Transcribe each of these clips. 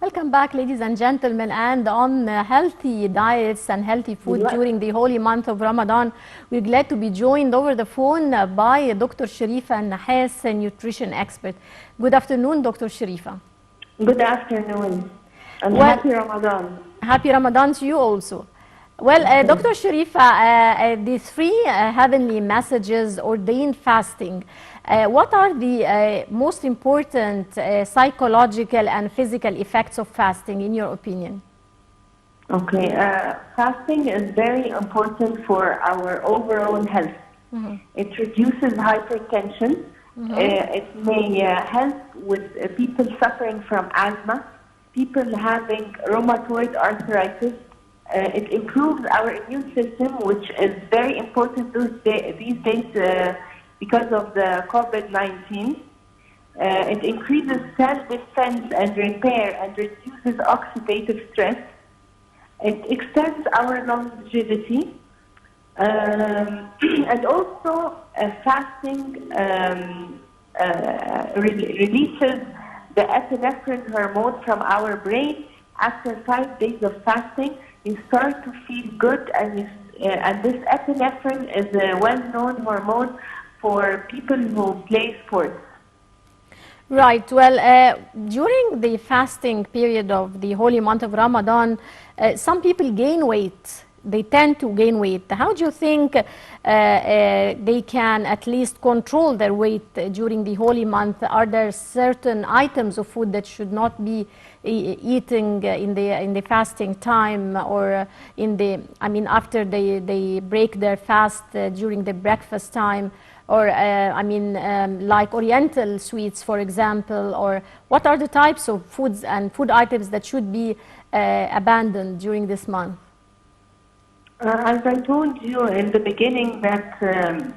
Welcome back, ladies and gentlemen, and on healthy diets and healthy food during the holy month of Ramadan. We're glad to be joined over the phone by Dr. Sharifa Nahhas, a nutrition expert. Good afternoon, Dr. Sharifa. Good afternoon, and happy Ramadan. Happy Ramadan to you also. Well, Dr. Sharifa, the three heavenly messages ordained fasting. What are the most important psychological and physical effects of fasting, in your opinion? Okay, fasting is very important for our overall health. Mm-hmm. It reduces hypertension. Mm-hmm. It may help with people suffering from asthma, people having rheumatoid arthritis. It improves our immune system, which is very important these days because of the COVID-19. It increases self-defense and repair and reduces oxidative stress. It extends our longevity. And also fasting releases the epinephrine hormone from our brain. After 5 days of fasting, you start to feel good, and this epinephrine is a well-known hormone for people who play sports. Right. Well, during the fasting period of the holy month of Ramadan, some people gain weight. They tend to gain weight. How do you think they can at least control their weight during the holy month? Are there certain items of food that should not be eating in the fasting time, or after they break their fast during the breakfast time? Or, like Oriental sweets, for example, or what are the types of foods and food items that should be abandoned during this month? As I told you in the beginning, that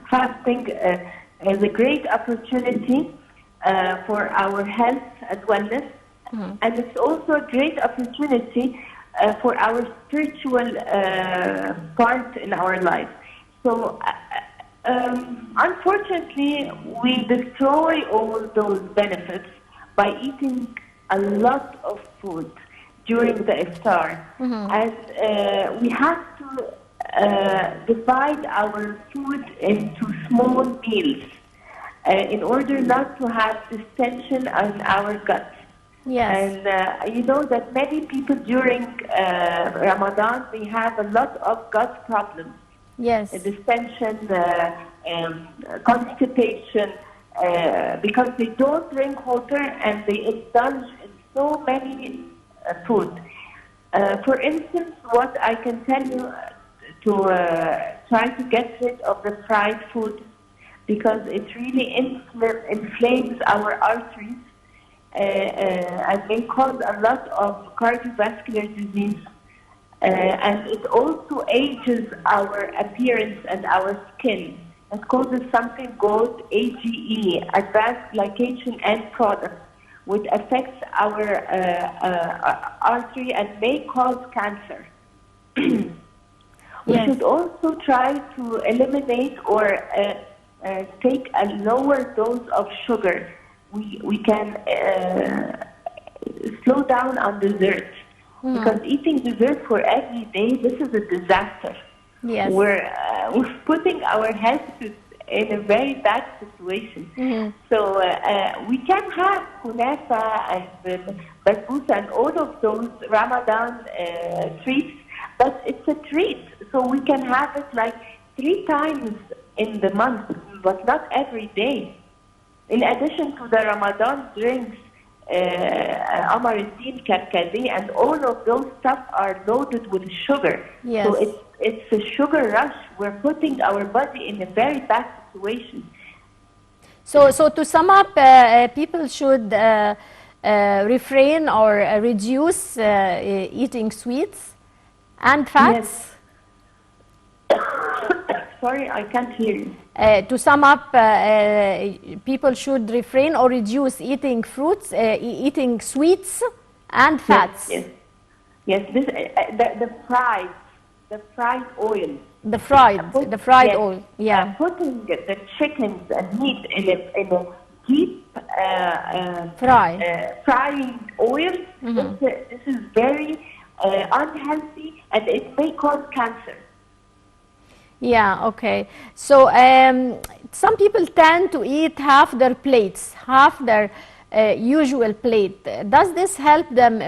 fasting is a great opportunity for our health and wellness, mm-hmm. and it's also a great opportunity for our spiritual part in our life. So, unfortunately, we destroy all those benefits by eating a lot of food during the iftar. Mm-hmm. And we have to divide our food into small meals in order not to have distension on our gut. Yes. And you know that many people during Ramadan, they have a lot of gut problems. Yes. Distension, constipation, because they don't drink water and they indulge in so many food. For instance, what I can tell you to try to get rid of the fried food, because it really inflames our arteries and may cause a lot of cardiovascular disease. And it also ages our appearance and our skin. It causes something called AGE, Advanced Glycation End Product, which affects our artery and may cause cancer. We should also try to eliminate or take a lower dose of sugar. We can slow down on dessert. Because eating dessert for every day, this is a disaster. Yes. We're putting our health in a very bad situation. Mm-hmm. So we can have kunafa and basbousa and all of those Ramadan treats, but it's a treat. So we can have it like 3 times in the month, but not every day. In addition to the Ramadan drinks, Amareddin, Karkade, and all of those stuff are loaded with sugar. Yes. So it's a sugar rush. We're putting our body in a very bad situation. So to sum up, people should refrain or reduce eating sweets and fats? Yes. Sorry, I can't hear you. To sum up, people should refrain or reduce eating fruits, eating sweets and fats. Yes. Yes. This the fried oil. The fried oil. Yeah. Putting the chickens and meat in a deep frying oil. This is very unhealthy, and it may cause cancer. Yeah, okay. So some people tend to eat half their plates, half their usual plate. Does this help them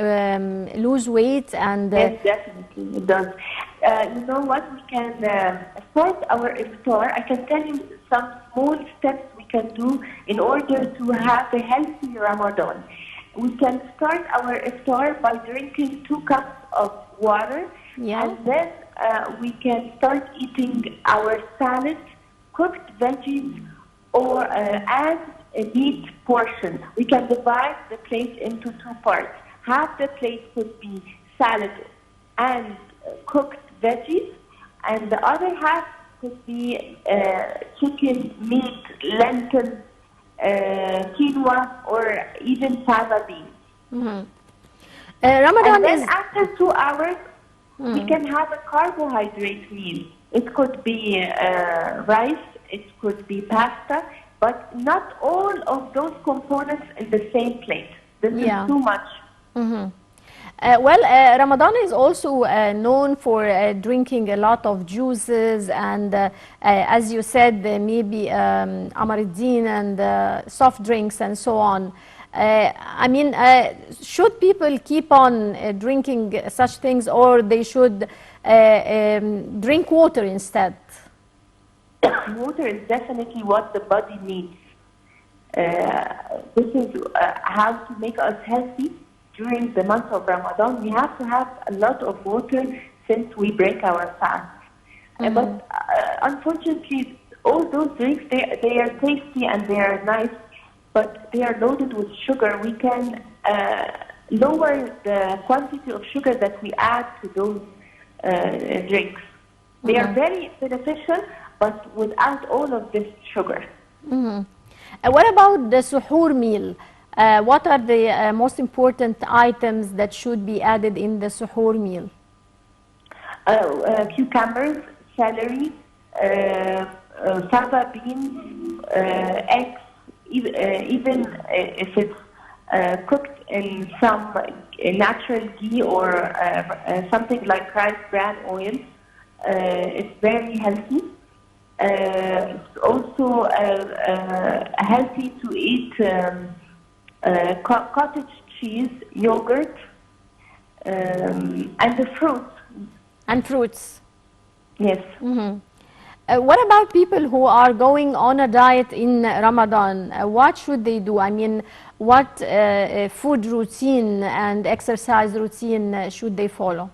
lose weight? And Yes, definitely it does. You know what? We can start our iftar. I can tell you some small steps we can do in order to have a healthy Ramadan. We can start our iftar by drinking 2 cups of water, yeah. and then we can start eating our salad, cooked veggies, or add a meat portion. We can divide the plate into 2 parts. Half the plate could be salad and cooked veggies, and the other half could be chicken, meat, lentils, quinoa, or even fava beans. Ramadan and then is after 2 hours, we can have a carbohydrate meal. It could be rice, it could be pasta, but not all of those components in the same plate. This is too much. Ramadan is also known for drinking a lot of juices and, as you said, maybe amareddin and soft drinks and so on. I mean, should people keep on drinking such things, or they should drink water instead? Water is definitely what the body needs. This is how to make us healthy. During the month of Ramadan, we have to have a lot of water since we break our fast. But unfortunately, all those drinks, they are tasty and they are nice, but they are loaded with sugar. We can lower the quantity of sugar that we add to those drinks. They are very beneficial, but without all of this sugar. What about the suhoor meal? What are the most important items that should be added in the suhoor meal? Cucumbers, celery, fava beans, eggs, even if it's cooked in some natural ghee or something like rice bran oil. It's very healthy. It's also healthy to eat cottage cheese, yogurt, and the fruits. And fruits. Yes. What about people who are going on a diet in Ramadan? What should they do? I mean, what food routine and exercise routine should they follow?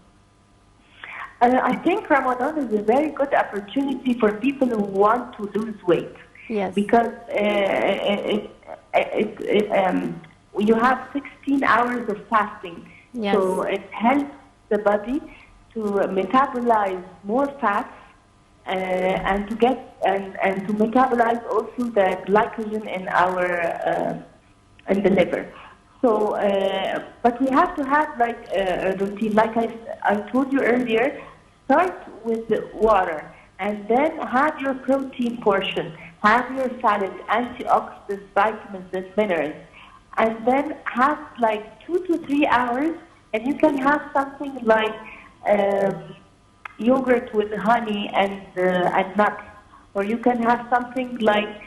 I think Ramadan is a very good opportunity for people who want to lose weight. Yes. Because you have 16 hours of fasting. Yes. So it helps the body to metabolize more fats and to get and to metabolize also the glycogen in our in the liver. So, but we have to have like a routine. Like I told you earlier, start with the water and then have your protein portion, have your salad, antioxidants, vitamins, and minerals, and then have like 2 to 3 hours, and you can have something like yogurt with honey and nuts, or you can have something like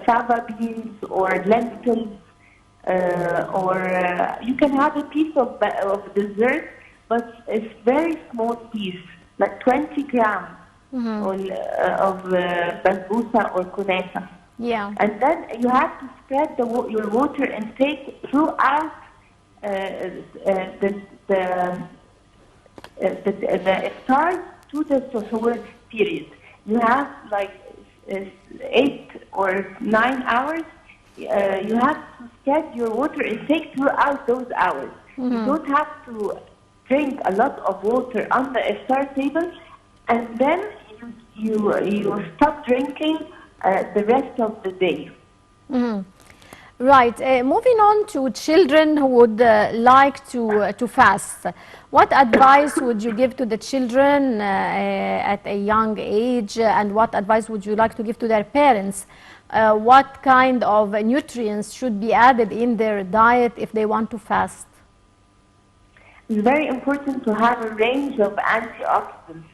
fava beans or lentils, or you can have a piece of dessert, but it's very small piece, like 20 grams of basbousa or kunefa. Yeah. And then you have to spread your water intake throughout the iftar to the suhoor period. You have like 8 or 9 hours. You have to spread your water intake throughout those hours. You don't have to drink a lot of water on the iftar table, and then you stop drinking the rest of the day. Right. Moving on to children who would like to fast. What advice would you give to the children at a young age, and what advice would you like to give to their parents? What kind of nutrients should be added in their diet if they want to fast? It's very important to have a range of antioxidants.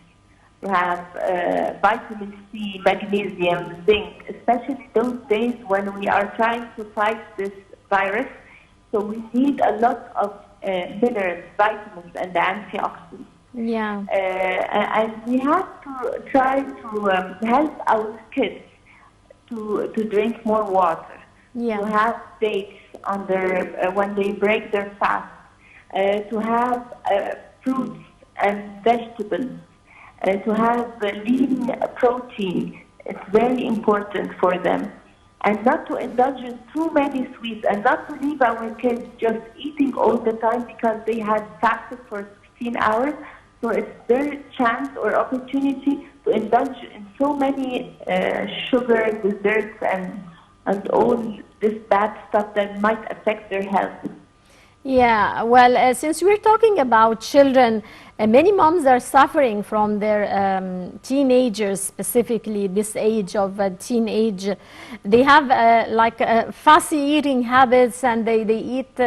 To have vitamin C, magnesium, zinc, especially those days when we are trying to fight this virus. So we need a lot of minerals, vitamins, and antioxidants. Yeah. And we have to try to help our kids to drink more water, Yeah. to have dates on their when they break their fast, to have fruits and vegetables, to have lean protein. It's very important for them. And not to indulge in too many sweets, and not to leave our kids just eating all the time because they had fasted for 16 hours. So it's their chance or opportunity to indulge in so many sugar, desserts, and all this bad stuff that might affect their health. Yeah, well, since we're talking about children, many moms are suffering from their teenagers, specifically this age of teenage. They have fussy eating habits, and they eat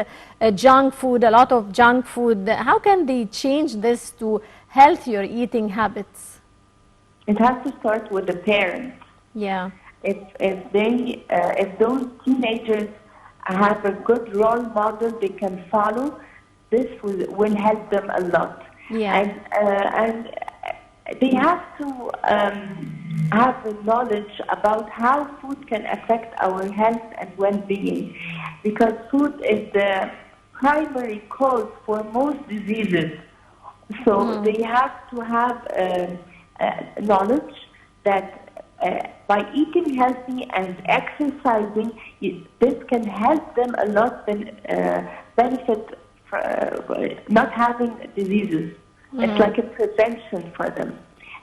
junk food, a lot of junk food. How can they change this to healthier eating habits? It has to start with the parents. Yeah. If those teenagers have a good role model they can follow, this will help them a lot. Yeah. And they have to have the knowledge about how food can affect our health and well-being, because food is the primary cause for most diseases. So they have to have knowledge that by eating healthy and exercising, this can help them a lot and benefit not having diseases. It's like a prevention for them.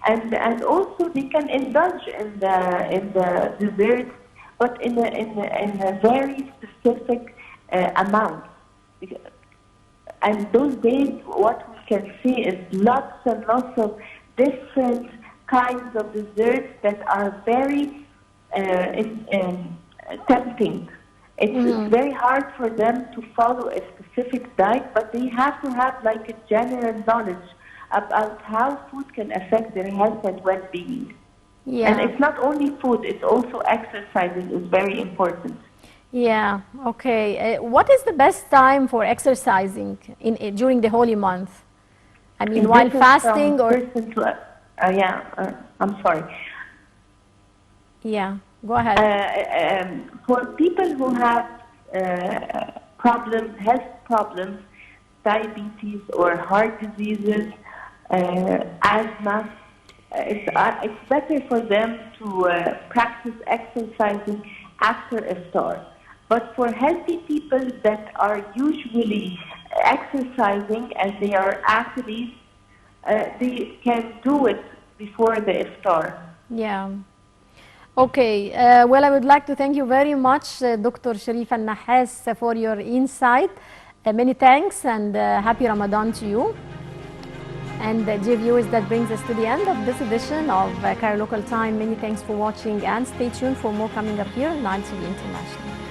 And also they can indulge in the desserts, but in a very specific amount. And those days, what we can see is lots and lots of different kinds of desserts that are very tempting. It's very hard for them to follow a specific diet, but they have to have like a general knowledge about how food can affect their health and well-being. Yeah. And it's not only food, it's also exercising is very important. Yeah, okay. What is the best time for exercising during the holy month? I mean, while fasting or... I'm sorry. Yeah, go ahead. For people who have health problems, diabetes or heart diseases, asthma, it's better for them to practice exercising after iftar. But for healthy people that are usually exercising as they are athletes, they can do it before the iftar. Yeah. Okay. Well, I would like to thank you very much, Dr. Sherif and Nahhas, for your insight. Many thanks, and happy Ramadan to you. And dear viewers, that brings us to the end of this edition of Cairo Local Time. Many thanks for watching, and stay tuned for more coming up here on Nile TV International.